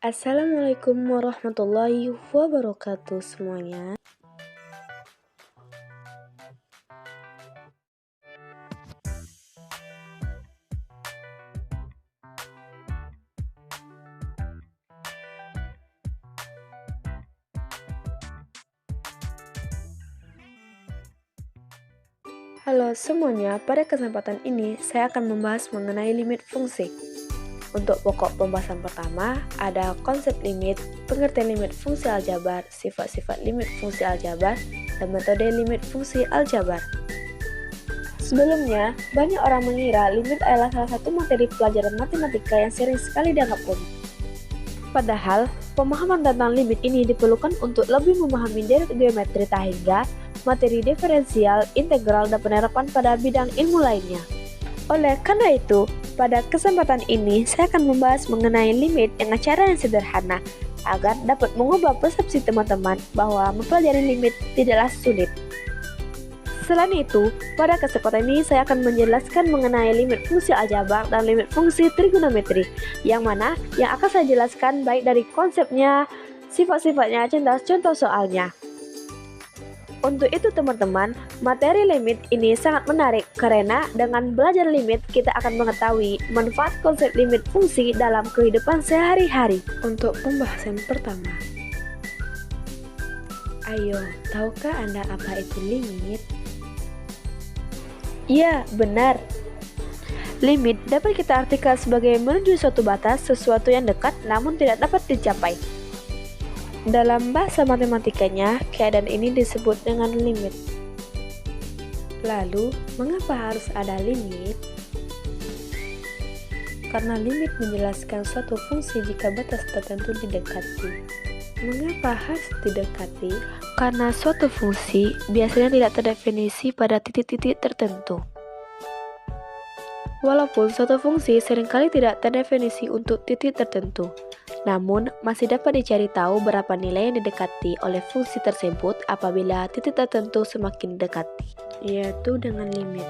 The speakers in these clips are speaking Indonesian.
Assalamualaikum warahmatullahi wabarakatuh semuanya. Halo semuanya, pada kesempatan ini saya akan membahas mengenai limit fungsi. Untuk pokok pembahasan pertama, ada konsep limit, pengertian limit fungsi aljabar, sifat-sifat limit fungsi aljabar, dan metode limit fungsi aljabar. Sebelumnya, banyak orang mengira limit adalah salah satu materi pelajaran matematika yang sering sekali dianggap rumit. Padahal, pemahaman tentang limit ini diperlukan untuk lebih memahami deret geometri hingga materi diferensial, integral, dan penerapan pada bidang ilmu lainnya. Oleh karena itu, pada kesempatan ini saya akan membahas mengenai limit dengan cara yang sederhana agar dapat mengubah persepsi teman-teman bahwa mempelajari limit tidaklah sulit. Selain itu, pada kesempatan ini saya akan menjelaskan mengenai limit fungsi aljabar dan limit fungsi trigonometri, yang mana yang akan saya jelaskan baik dari konsepnya, sifat-sifatnya, contoh soalnya. Untuk itu teman-teman, materi limit ini sangat menarik karena dengan belajar limit kita akan mengetahui manfaat konsep limit fungsi dalam kehidupan sehari-hari. Untuk pembahasan pertama, ayo, tahukah Anda apa itu limit? Ya, benar. Limit dapat kita artikan sebagai menuju suatu batas, sesuatu yang dekat namun tidak dapat dicapai. Dalam bahasa matematikanya, keadaan ini disebut dengan limit. Lalu, mengapa harus ada limit? Karena limit menjelaskan suatu fungsi jika batas tertentu didekati. Mengapa harus didekati? Karena suatu fungsi biasanya tidak terdefinisi pada titik-titik tertentu. Walaupun suatu fungsi seringkali tidak terdefinisi untuk titik tertentu, namun masih dapat dicari tahu berapa nilai yang didekati oleh fungsi tersebut apabila titik tertentu semakin didekati, yaitu dengan limit.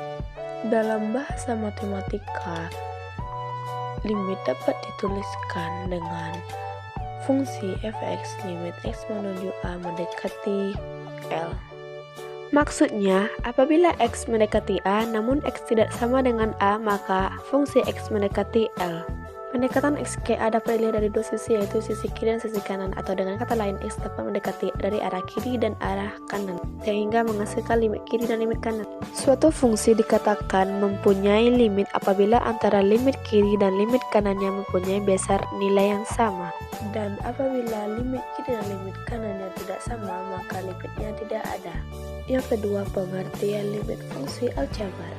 Dalam bahasa matematika, limit dapat dituliskan dengan fungsi fx limit x menuju a mendekati L. Maksudnya, apabila x mendekati a namun x tidak sama dengan a, maka fungsi x mendekati L. Pendekatan x ke a dapat dilihat dari dua sisi, yaitu sisi kiri dan sisi kanan, atau dengan kata lain x dapat mendekati dari arah kiri dan arah kanan, sehingga menghasilkan limit kiri dan limit kanan. Suatu fungsi dikatakan mempunyai limit apabila antara limit kiri dan limit kanannya mempunyai besar nilai yang sama. Dan apabila limit kiri dan limit kanannya tidak sama, maka limitnya tidak ada. Yang kedua, pengertian limit fungsi aljabar.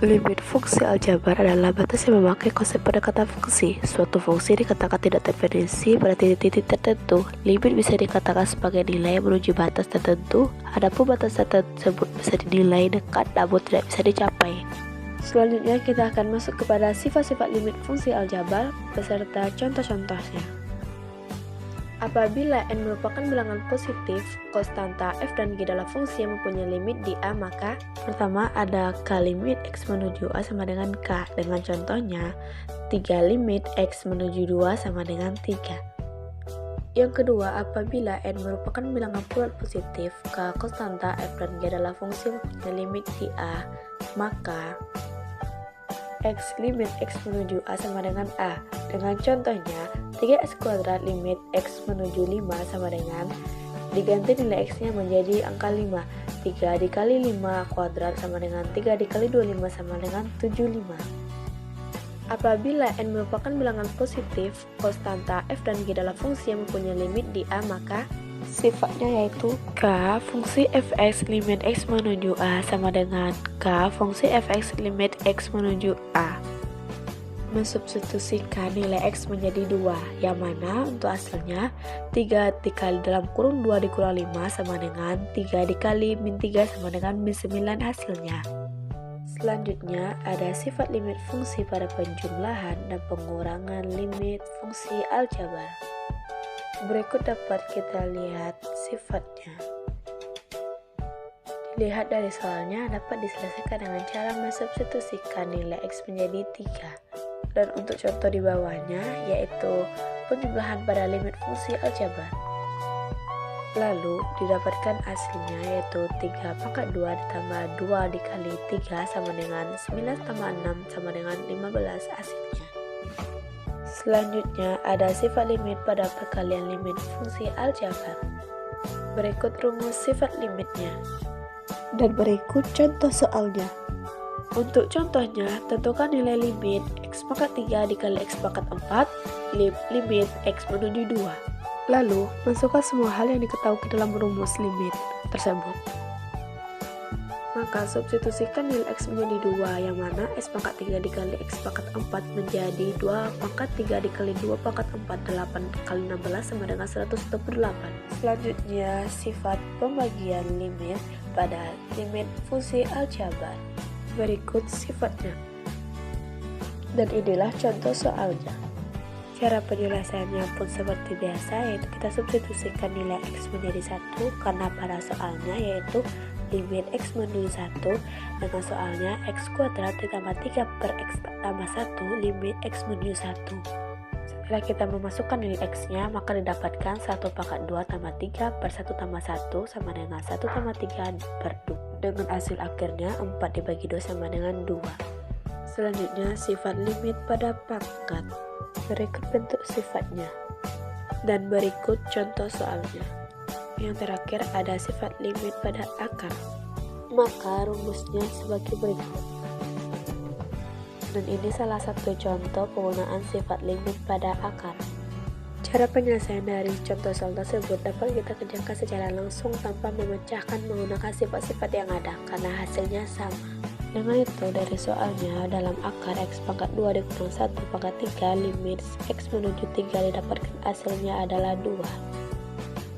Limit fungsi aljabar adalah batas yang memakai konsep pendekatan fungsi. Suatu fungsi dikatakan tidak terdefinisi pada titik-titik tertentu. Limit bisa dikatakan sebagai nilai yang menuju batas tertentu, adapun batas tersebut bisa dinilai dekat namun tidak bisa dicapai. Selanjutnya kita akan masuk kepada sifat-sifat limit fungsi aljabar beserta contoh-contohnya. Apabila n merupakan bilangan positif, konstanta f dan g adalah fungsi yang mempunyai limit di a, maka pertama ada k limit x menuju a sama dengan k, dengan contohnya 3 limit x menuju 2 sama dengan 3. Yang kedua, apabila n merupakan bilangan bulat positif, k konstanta f dan g adalah fungsi yang mempunyai limit di a, maka x limit x menuju a sama dengan a, dengan contohnya 3x kuadrat limit x menuju 5 sama dengan diganti nilai x-nya menjadi angka 5. 3 dikali 5 kuadrat sama dengan 3 dikali 25 sama dengan 75. Apabila n merupakan bilangan positif, konstanta f dan g adalah fungsi yang mempunyai limit di a, maka sifatnya yaitu k fungsi fx limit x menuju a sama dengan k fungsi fx limit x menuju a. Mensubstitusikan nilai x menjadi 2, yang mana untuk hasilnya 3 dikali dalam kurung 2 dikurang 5 sama dengan 3 dikali min 3 sama dengan min 9 hasilnya. Selanjutnya ada sifat limit fungsi pada penjumlahan dan pengurangan limit fungsi aljabar. Berikut dapat kita lihat sifatnya. Dilihat dari soalnya dapat diselesaikan dengan cara mensubstitusikan nilai x menjadi 3. Dan untuk contoh di bawahnya yaitu penjumlahan pada limit fungsi aljabar. Lalu didapatkan hasilnya yaitu 3 pangkat 2 ditambah 2 dikali 3 sama dengan 9 tambah 6 sama dengan 15 hasilnya. Selanjutnya ada sifat limit pada perkalian limit fungsi aljabar. Berikut rumus sifat limitnya. Dan berikut contoh soalnya. Untuk contohnya, tentukan nilai limit x pangkat 3 dikali x pangkat 4, limit x menuju 2. Lalu, masukkan semua hal yang diketahui dalam rumus limit tersebut. Maka substitusikan nilai x menjadi 2, yang mana x pangkat 3 dikali x pangkat 4 menjadi 2 pangkat 3 dikali 2 pangkat 4, 8 kali 16 sama dengan 128. Selanjutnya, sifat pembagian limit pada limit fungsi aljabar. Berikut sifatnya. Dan inilah contoh soalnya. Cara penyelesaiannya pun seperti biasa, yaitu kita substitusikan nilai x menjadi 1 karena pada soalnya yaitu limit x menuju 1 dengan soalnya x kuadrat ditambah 3 per x tambah 1 limit x menuju 1. Setelah kita memasukkan nilai x-nya, maka didapatkan 1 pangkat 2 tambah 3 per 1 tambah 1 sama dengan 1 tambah 3 per 2. Dengan hasil akhirnya 4 dibagi 2 sama dengan 2. Selanjutnya sifat limit pada pangkat. Berikut bentuk sifatnya. Dan berikut contoh soalnya. Yang terakhir ada sifat limit pada akar. Maka rumusnya sebagai berikut. Dan ini salah satu contoh penggunaan sifat limit pada akar. Cara penyelesaian dari contoh soal tersebut dapat kita kerjakan secara langsung tanpa memecahkan menggunakan sifat-sifat yang ada karena hasilnya sama. Dengan itu dari soalnya dalam akar x pangkat 2 dikurang 1 pangkat 3 limit x menuju 3 didapatkan hasilnya adalah 2.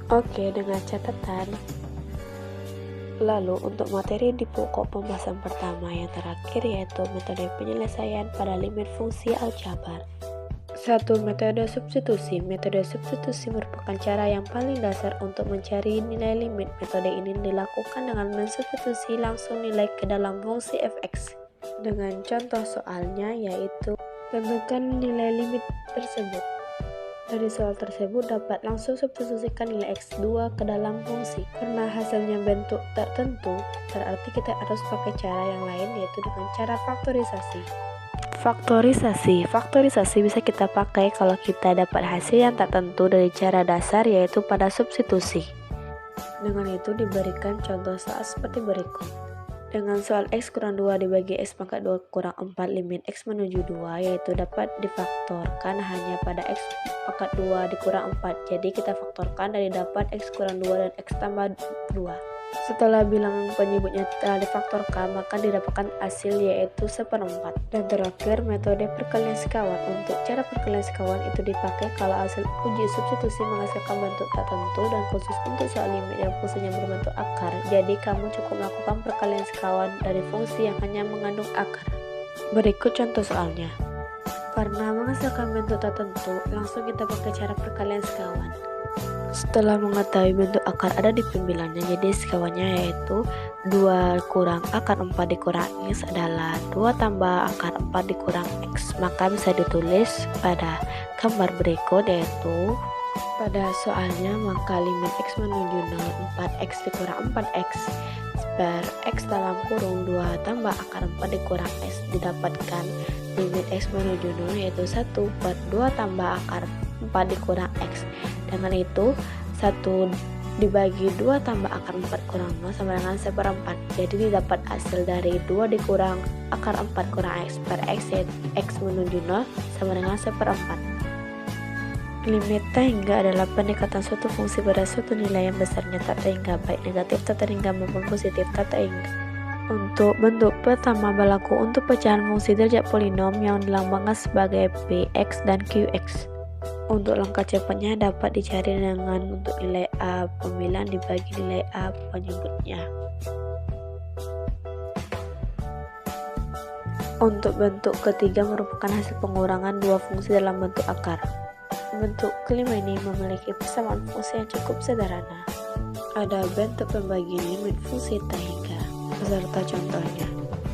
Oke, dengan catatan. Lalu untuk materi di pokok pembahasan pertama yang terakhir yaitu metode penyelesaian pada limit fungsi aljabar. 1. Metode substitusi. Metode substitusi merupakan cara yang paling dasar untuk mencari nilai limit. Metode ini dilakukan dengan mensubstitusi langsung nilai ke dalam fungsi fx. Dengan contoh soalnya yaitu tentukan nilai limit tersebut. Dari soal tersebut dapat langsung substitusikan nilai x2 ke dalam fungsi. Karena hasilnya bentuk tak tentu, berarti kita harus pakai cara yang lain yaitu dengan cara faktorisasi. Faktorisasi bisa kita pakai kalau kita dapat hasil yang tak tentu dari cara dasar yaitu pada substitusi. Dengan itu diberikan contoh soal seperti berikut. Dengan soal x kurang 2 dibagi x pangkat 2 kurang 4 limit x menuju 2 yaitu dapat difaktorkan hanya pada x pangkat 2 dikurang 4. Jadi kita faktorkan dari dapat x kurang 2 dan x tambah 2. Setelah bilangan penyebutnya telah difaktorkan, maka didapatkan hasil yaitu 1/4. Dan terakhir, metode perkalian sekawan. Untuk cara perkalian sekawan itu dipakai kalau hasil uji substitusi menghasilkan bentuk tak tentu dan khusus untuk soal limit yang fungsinya berbentuk akar. Jadi kamu cukup melakukan perkalian sekawan dari fungsi yang hanya mengandung akar. Berikut contoh soalnya. Karena menghasilkan bentuk tak tentu, langsung kita pakai cara perkalian sekawan. Setelah mengetahui bentuk akar ada di pembilannya, jadi sekawannya yaitu 2 kurang akar 4 dikurang x adalah 2 tambah akar 4 dikurang x. Maka bisa ditulis pada gambar berikut yaitu pada soalnya maka limit x menuju 0 4x dikurang 4x per x dalam kurung 2 tambah akar 4 dikurang x didapatkan limit x menuju 0 yaitu 1 per 2 tambah akar 4 dikurang x. Dengan itu 1 dibagi 2 tambah akar 4 kurang 0 sama dengan 1/4. Jadi didapat hasil dari 2 dikurang akar 4 kurang x per x yaitu x menuju 0 sama dengan 1/4. Limit tak hingga adalah pendekatan suatu fungsi pada suatu nilai yang besarnya tak terhingga, baik negatif tak terhingga maupun positif tak terhingga. Untuk bentuk pertama berlaku untuk pecahan fungsi derajat polinom yang dilambangkan sebagai px dan qx. Untuk langkah cepatnya dapat dicari dengan untuk nilai a pembilang dibagi nilai a penyebutnya. Untuk bentuk ketiga merupakan hasil pengurangan dua fungsi dalam bentuk akar. Bentuk kelima ini memiliki persamaan fungsi yang cukup sederhana. Ada bentuk pembagian limit fungsi tak hingga beserta contohnya.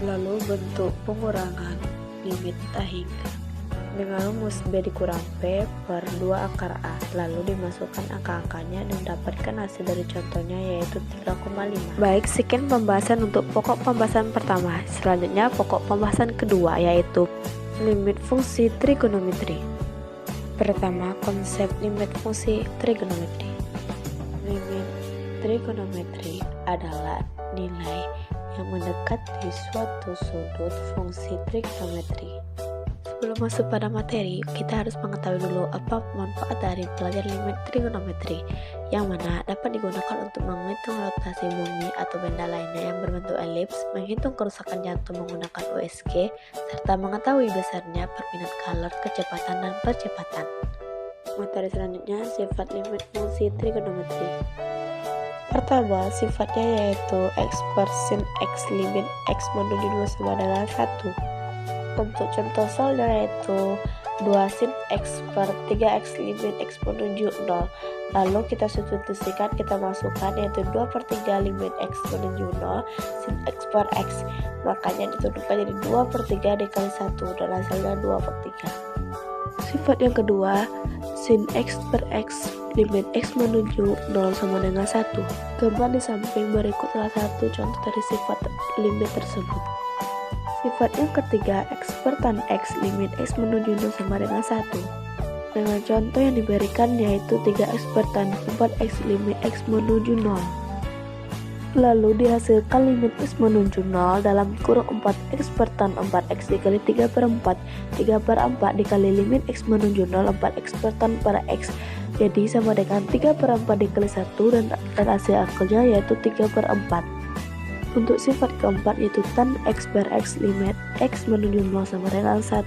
Lalu bentuk pengurangan limit tak hingga. Dengan rumus B dikurang P per 2 akar A, lalu dimasukkan angka-angkanya dan dapatkan hasil dari contohnya yaitu 3,5. Baik, sekian pembahasan untuk pokok pembahasan pertama. Selanjutnya pokok pembahasan kedua yaitu limit fungsi trigonometri. Pertama, konsep limit fungsi trigonometri. Limit trigonometri adalah nilai yang mendekati suatu sudut fungsi trigonometri. Sebelum masuk pada materi, kita harus mengetahui dulu apa manfaat dari belajar limit trigonometri, yang mana dapat digunakan untuk menghitung rotasi bumi atau benda lainnya yang berbentuk elips, menghitung kerusakan jantung menggunakan USG, serta mengetahui besarnya permintaan color, kecepatan, dan percepatan. Materi selanjutnya, sifat limit fungsi trigonometri. Pertama, sifatnya yaitu x per sin x limit x menuju 0 sama dengan 1. Untuk contoh soalnya yaitu 2 sin x per 3x limit x menuju 0. Lalu kita substitusikan, kita masukkan yaitu 2 per 3 limit x menuju 0 sin x per x. Makanya ditentukan jadi 2 per 3 dikali 1 dan hasilnya 2 per 3. Sifat yang kedua, sin x per x limit x menuju 0 sama dengan 1. Gambar di samping berikut salah satu contoh dari sifat limit tersebut. Sifat yang ketiga, x per tan x limit x menuju 0 sama dengan 1. Dengan contoh yang diberikan yaitu 3x per tan 4x limit x menuju 0. Lalu dihasilkan limit x menuju 0 dalam kurung 4x per tan 4x dikali 3 per 4, 3 per 4 dikali limit x menuju 0 4x per tan per x. Jadi sama dengan 3 per 4 dikali 1 dan hasil akalnya yaitu 3 per 4. Untuk sifat keempat yaitu tan x per x limit x menuju 0 sama dengan 1.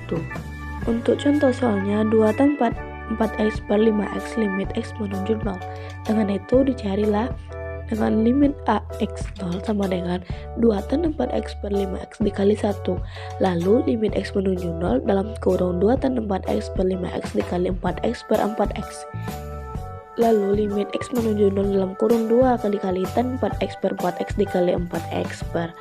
Untuk contoh soalnya 2 tan 4x per 5x limit x menuju 0. Dengan itu dicarilah dengan limit ax 0 sama dengan 2 tan 4x per 5x dikali 1. Lalu limit x menuju 0 dalam kurung 2 tan 4x per 5x dikali 4x per 4x. Lalu limit x menuju 0 dalam kurung 2 kali tan 4x per 4x dikali 4x per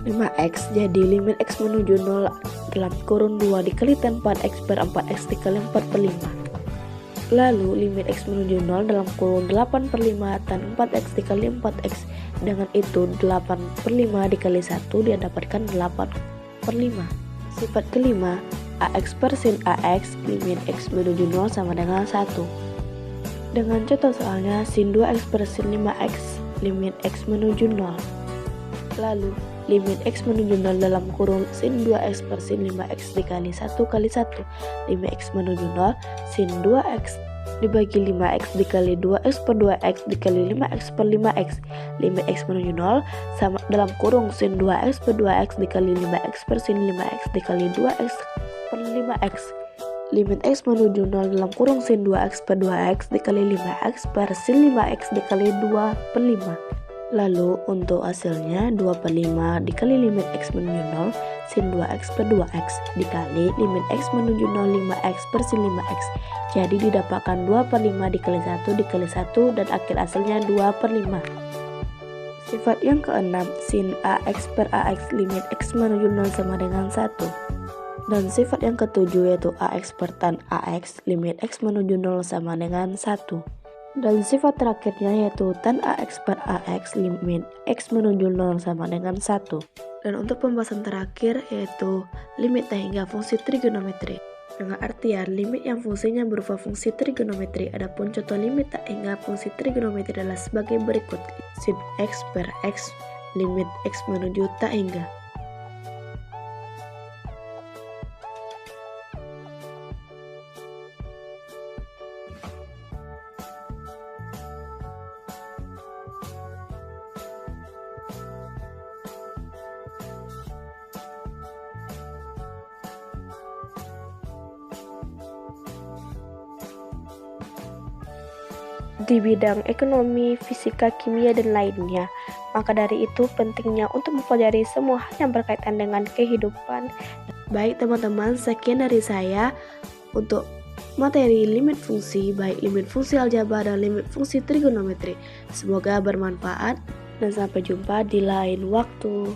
5x. Jadi limit x menuju 0 dalam kurung 2 dikali tan 4x per 4x dikali 4 per 5. Lalu limit x menuju 0 dalam kurung 8 per 5 tan 4x dikali 4x. Dengan itu 8 per 5 dikali 1 dia dapatkan 8 per 5. Sifat kelima, ax per sin ax limit x menuju 0 sama dengan 1. Dengan contoh soalnya sin 2x per sin 5x limit x menuju 0. Lalu limit x menuju 0 dalam kurung sin 2x per sin 5x dikali 1 kali 1. Limit x menuju 0 sin 2x dibagi 5x dikali 2x per 2x dikali 5x per 5x. Limit x menuju 0 sama dalam kurung sin 2x per 2x dikali 5x per sin 5x dikali 2x per 5x. Limit x menuju 0 dalam kurung sin 2x per 2x dikali 5x per sin 5x dikali 2 per 5. Lalu untuk hasilnya 2 per 5 dikali limit x menuju 0 sin 2x per 2x dikali limit x menuju 0 5x per sin 5x. Jadi didapatkan 2 per 5 dikali 1 dikali 1 dan akhir hasilnya 2 per 5. Sifat yang keenam, sin ax per ax limit x menuju 0 sama dengan 1. Dan sifat yang ketujuh yaitu ax per tan ax limit x menuju 0 sama dengan 1. Dan sifat terakhirnya yaitu tan ax per ax limit x menuju 0 sama dengan 1. Dan untuk pembahasan terakhir yaitu limit tak hingga fungsi trigonometri. Dengan artian limit yang fungsinya berupa fungsi trigonometri. Adapun contoh limit tak hingga fungsi trigonometri adalah sebagai berikut. Sin x per x limit x menuju tak hingga. Di bidang ekonomi, fisika, kimia, dan lainnya. Maka dari itu pentingnya untuk mempelajari semua hal yang berkaitan dengan kehidupan. Baik teman-teman, sekian dari saya untuk materi limit fungsi, baik limit fungsi aljabar dan limit fungsi trigonometri. Semoga bermanfaat dan sampai jumpa di lain waktu.